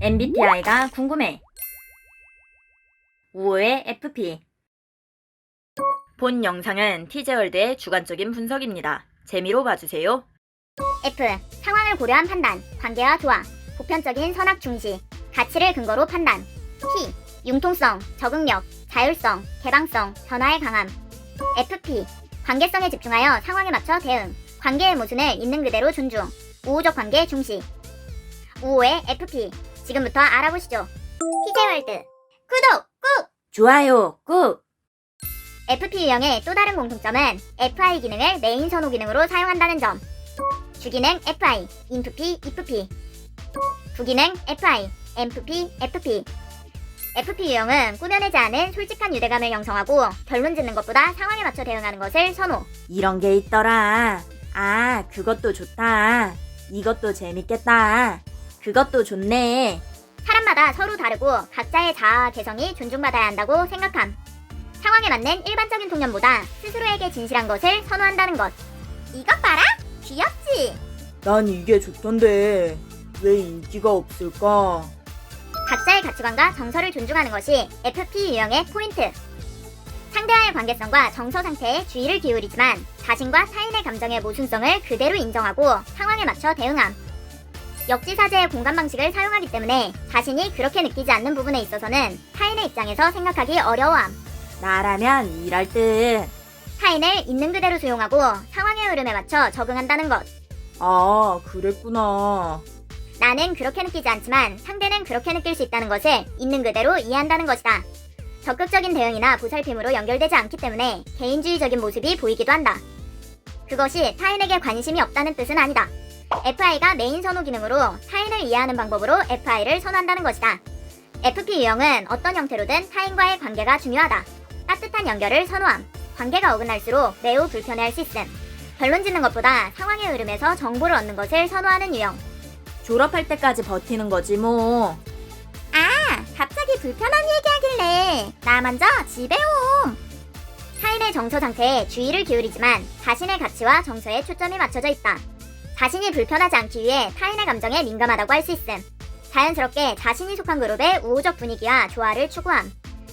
MBTI가 궁금해. 5의 FP. 본 영상은 티제월드의 주관적인 분석입니다. 재미로 봐주세요. F. 상황을 고려한 판단, 관계와 조화, 보편적인 선악 중시, 가치를 근거로 판단. P. 융통성, 적응력, 자율성, 개방성, 변화에 강함. FP. 관계성에 집중하여 상황에 맞춰 대응, 관계의 모순을 있는 그대로 존중, 우호적 관계 중시. 5의 FP. 지금부터 알아보시죠. 티제월드 구독 꾹! 좋아요 꾹! FP 유형의 또 다른 공통점은 FI 기능을 메인 선호 기능으로 사용한다는 점. 주기능 FI, INFP, IFP. 부기능 FI, MFP, FP. FP 유형은 꾸며내지 않은 솔직한 유대감을 형성하고 결론 짓는 것보다 상황에 맞춰 대응하는 것을 선호. 이런 게 있더라. 아, 그것도 좋다. 이것도 재밌겠다. 그것도 좋네. 사람마다 서로 다르고 각자의 자아와 개성이 존중받아야 한다고 생각함. 상황에 맞는 일반적인 통념보다 스스로에게 진실한 것을 선호한다는 것. 이것 봐라! 귀엽지? 난 이게 좋던데 왜 인기가 없을까? 각자의 가치관과 정서를 존중하는 것이 FP 유형의 포인트. 상대와의 관계성과 정서 상태에 주의를 기울이지만 자신과 타인의 감정의 모순성을 그대로 인정하고 상황에 맞춰 대응함. 역지사지의 공감 방식을 사용하기 때문에 자신이 그렇게 느끼지 않는 부분에 있어서는 타인의 입장에서 생각하기 어려워함. 나라면 이럴 듯. 타인을 있는 그대로 수용하고 상황의 흐름에 맞춰 적응한다는 것. 아, 그랬구나. 나는 그렇게 느끼지 않지만 상대는 그렇게 느낄 수 있다는 것을 있는 그대로 이해한다는 것이다. 적극적인 대응이나 보살핌으로 연결되지 않기 때문에 개인주의적인 모습이 보이기도 한다. 그것이 타인에게 관심이 없다는 뜻은 아니다. FI가 메인 선호 기능으로 타인을 이해하는 방법으로 FI를 선호한다는 것이다. FP 유형은 어떤 형태로든 타인과의 관계가 중요하다. 따뜻한 연결을 선호함. 관계가 어긋날수록 매우 불편해할 수 있음. 결론 짓는 것보다 상황의 흐름에서 정보를 얻는 것을 선호하는 유형. 졸업할 때까지 버티는 거지 뭐. 아, 갑자기 불편한 얘기하길래 나 먼저 집에 옴. 타인의 정서 상태에 주의를 기울이지만 자신의 가치와 정서에 초점이 맞춰져 있다. 자신이 불편하지 않기 위해 타인의 감정에 민감하다고 할 수 있음. 자연스럽게 자신이 속한 그룹의 우호적 분위기와 조화를 추구함.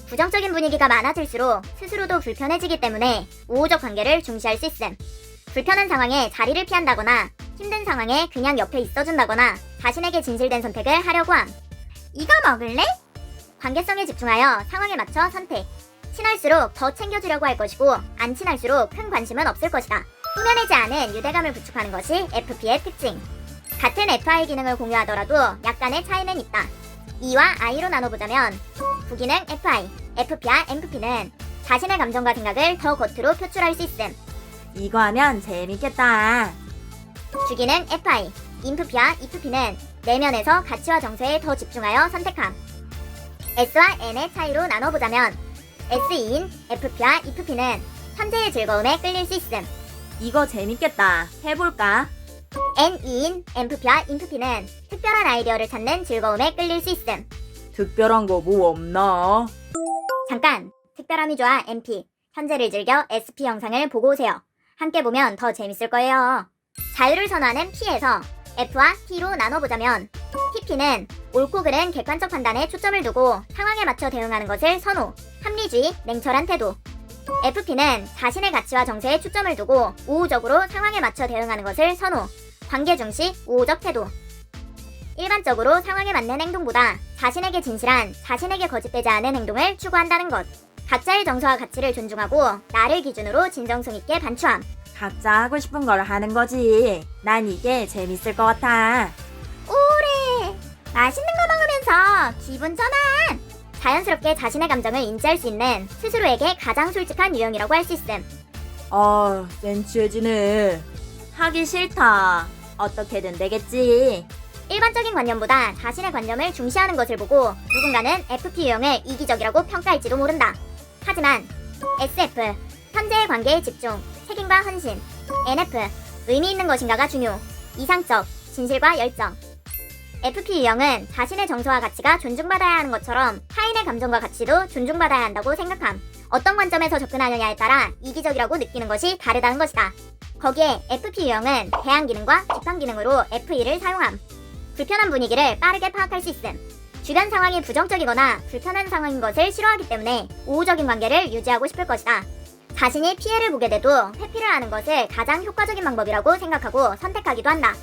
부정적인 분위기가 많아질수록 스스로도 불편해지기 때문에 우호적 관계를 중시할 수 있음. 불편한 상황에 자리를 피한다거나 힘든 상황에 그냥 옆에 있어준다거나 자신에게 진실된 선택을 하려고 함. 이거 먹을래? 관계성에 집중하여 상황에 맞춰 선택. 친할수록 더 챙겨주려고 할 것이고 안 친할수록 큰 관심은 없을 것이다. 꾸며내지 않은 유대감을 구축하는 것이 FP의 특징. 같은 FI 기능을 공유하더라도 약간의 차이는 있다. E와 I로 나눠보자면 부기능 FI, FP와 MFP는 자신의 감정과 생각을 더 겉으로 표출할 수 있음. 이거 하면 재밌겠다. 주기능 FI, INFP와 IFP는 내면에서 가치와 정서에 더 집중하여 선택함. S와 N의 차이로 나눠보자면 SE인 FP와 IFP는 현재의 즐거움에 끌릴 수 있음. 이거 재밌겠다. 해볼까? NE인 MFP와 INFP는 특별한 아이디어를 찾는 즐거움에 끌릴 수 있음. 특별한 거 뭐 없나? 잠깐! 특별함이 좋아 MP. 현재를 즐겨 SP 영상을 보고 오세요. 함께 보면 더 재밌을 거예요. 자유를 선호하는 P에서 F와 T로 나눠보자면 TP는 옳고 그른 객관적 판단에 초점을 두고 상황에 맞춰 대응하는 것을 선호, 합리주의, 냉철한 태도. FP는 자신의 가치와 정서에 초점을 두고 우호적으로 상황에 맞춰 대응하는 것을 선호, 관계 중시, 우호적 태도. 일반적으로 상황에 맞는 행동보다 자신에게 진실한, 자신에게 거짓되지 않은 행동을 추구한다는 것. 각자의 정서와 가치를 존중하고 나를 기준으로 진정성 있게 반추함. 각자 하고 싶은 걸 하는 거지. 난 이게 재밌을 것 같아. 오래! 맛있는 거 먹으면서 기분 전환! 자연스럽게 자신의 감정을 인지할 수 있는 스스로에게 가장 솔직한 유형이라고 할 수 있음. 아, 센치해지네. 하기 싫다. 어떻게든 되겠지. 일반적인 관념보다 자신의 관념을 중시하는 것을 보고 누군가는 FP 유형을 이기적이라고 평가할지도 모른다. 하지만 SF, 현재의 관계에 집중, 책임과 헌신. NF, 의미 있는 것인가가 중요, 이상적, 진실과 열정. FP 유형은 자신의 정서와 가치가 존중받아야 하는 것처럼 타인의 감정과 가치도 존중받아야 한다고 생각함. 어떤 관점에서 접근하느냐에 따라 이기적이라고 느끼는 것이 다르다는 것이다. 거기에 FP 유형은 대항 기능과 비판 기능으로 F2를 사용함. 불편한 분위기를 빠르게 파악할 수 있음. 주변 상황이 부정적이거나 불편한 상황인 것을 싫어하기 때문에 우호적인 관계를 유지하고 싶을 것이다. 자신이 피해를 보게 돼도 회피를 하는 것을 가장 효과적인 방법이라고 생각하고 선택하기도 한다.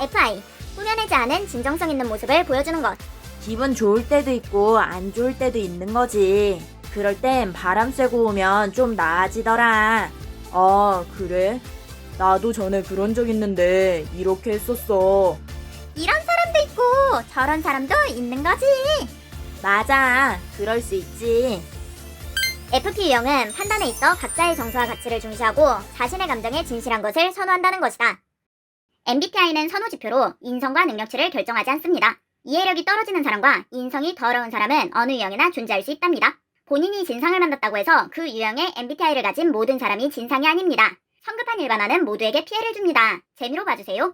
FI. 꾸며내지 않은 진정성 있는 모습을 보여주는 것. 기분 좋을 때도 있고 안 좋을 때도 있는 거지. 그럴 땐 바람 쐬고 오면 좀 나아지더라. 아, 그래? 나도 전에 그런 적 있는데 이렇게 했었어. 이런 사람도 있고 저런 사람도 있는 거지. 맞아. 그럴 수 있지. FP 유형은 판단에 있어 각자의 정서와 가치를 중시하고 자신의 감정에 진실한 것을 선호한다는 것이다. MBTI는 선호지표로 인성과 능력치를 결정하지 않습니다. 이해력이 떨어지는 사람과 인성이 더러운 사람은 어느 유형이나 존재할 수 있답니다. 본인이 진상을 만났다고 해서 그 유형의 MBTI를 가진 모든 사람이 진상이 아닙니다. 성급한 일반화는 모두에게 피해를 줍니다. 재미로 봐주세요.